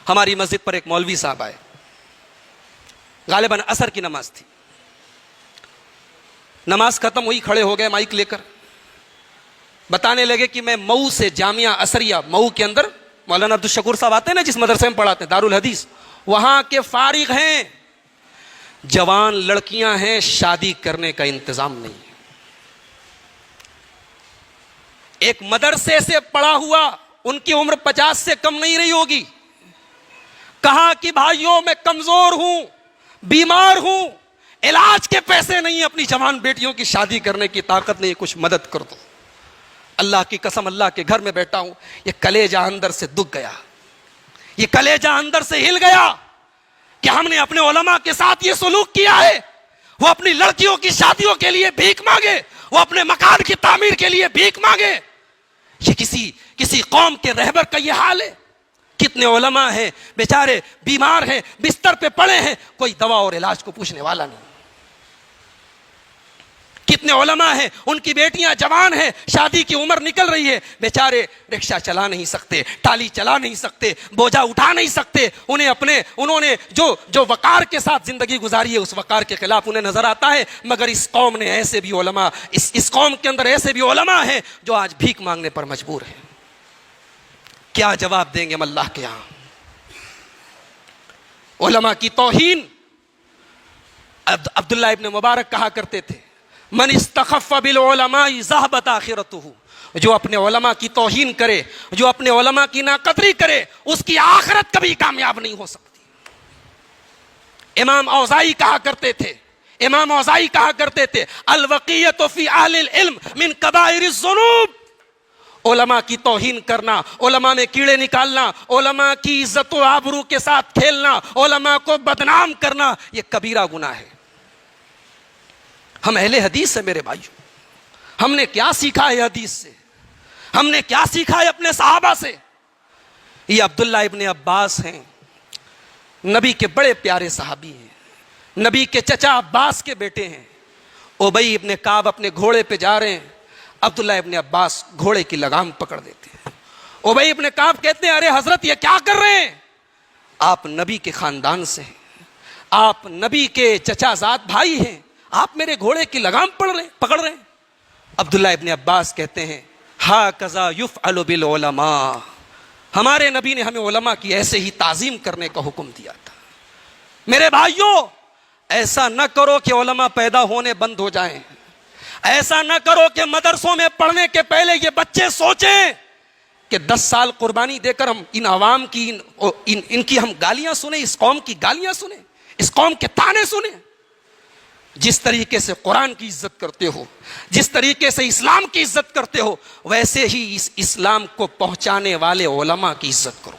हमारी मस्जिद पर एक मौलवी साहब आए, गालिबन असर की नमाज थी। नमाज खत्म हुई, खड़े हो गए माइक लेकर, बताने लगे कि मैं मऊ से जामिया असरिया, मऊ के अंदर मौलाना अब्दुल शकूर साहब आते हैं ना, जिस मदरसे में पढ़ाते हैं, दारुल हदीस, वहां के फारिग हैं, जवान लड़कियां हैं, शादी करने का इंतजाम नहीं है। एक मदरसे से पढ़ा हुआ, उनकी उम्र 50 से कम नहीं रही होगी, कहा कि भाइयों मैं कमजोर हूं, बीमार हूं, इलाज के पैसे नहीं है, अपनी जवान बेटियों की शादी करने की ताकत नहीं है, कुछ मदद कर दो। अल्लाह की कसम, अल्लाह के घर में बैठा हूं, ये कलेजा अंदर से दुख गया, ये कलेजा अंदर से हिल गया कि हमने अपने उलमा के साथ ये सलूक किया है। वो अपनी लड़कियों की शादियों के लिए भीख मांगे, वो अपने मकान की तामीर के लिए भीख मांगे। ये किसी कौम के रहबर का ये हाल है। कितने उलमा हैं बेचारे बीमार हैं, बिस्तर पे पड़े हैं, कोई दवा और इलाज को पूछने वाला नहीं। कितने उलमा हैं, उनकी बेटियां जवान हैं, शादी की उम्र निकल रही है, बेचारे रिक्शा चला नहीं सकते, टाली चला नहीं सकते, बोझा उठा नहीं सकते। उन्होंने जो वकार के साथ जिंदगी गुजारी है, उस वकार के खिलाफ उन्हें नजर आता है। मगर इस कौम ने ऐसे भी उलमा, इस कौम के अंदर ऐसे भी उलमा हैं जो आज भीख मांगने पर मजबूर हैं। क्या जवाब देंगे हम अल्लाह के यहां? उलमा की तौहीन, अब्दुल्लाह इब्न मुबारक कहा करते थे, मन इस्तखफ़ बिल उलमाई ज़हबत आखिरतुहु, जो अपने उलमा की तौहीन करे, जो अपने उलमा की नाकदरी करे, उसकी आखिरत कभी कामयाब नहीं हो सकती। इमाम औज़ाई कहा करते थे अल वक़ियतु फ़ी अहलिल इल्म मिन कबाइरिज़ ज़ुनूब, उलमा की तौहीन करना, उलमा में कीड़े निकालना, उलमा की इज्जत व आबरू के साथ खेलना, उलमा को बदनाम करना, यह कबीरा गुनाह है। हम अहले हदीस है मेरे भाइयों, हमने क्या सीखा है हदीस से, हमने क्या सीखा है अपने सहाबा से। ये अब्दुल्ला इब्न अब्बास हैं, नबी के बड़े प्यारे सहाबी हैं, नबी के चचा अब्बास के बेटे हैं। उबई इब्न काब अपने घोड़े पे जा रहे हैं, अब्दुल्ला इब्न अब्बास घोड़े की लगाम पकड़ देते हैं। उबई इब्न काब कहते हैं, अरे हजरत ये क्या कर रहे हैं? आप नबी के खानदान से हैं, आप नबी के चचाजाद भाई हैं, आप मेरे घोड़े की लगाम पकड़ रहे हैं। अब्दुल्ला इब्न अब्बास कहते हैं, हा कज़ा युफ़अलु बिल उलमा, हमारे नबी ने हमें उलमा की ऐसे ही ताज़ीम करने का हुक्म दिया था। मेरे भाइयों, ऐसा न करो कि उलमा पैदा होने बंद हो जाएं, ऐसा न करो कि मदरसों में पढ़ने के पहले ये बच्चे सोचें कि 10 साल कुर्बानी देकर हम इन अवाम की इनकी हम गालियां सुने, इस कौम की गालियां सुने, इस कौम के ताने सुने। जिस तरीके से कुरान की इज्जत करते हो, जिस तरीके से इस्लाम की इज्जत करते हो, वैसे ही इस इस्लाम को पहुंचाने वाले उलमा की इज्जत करो।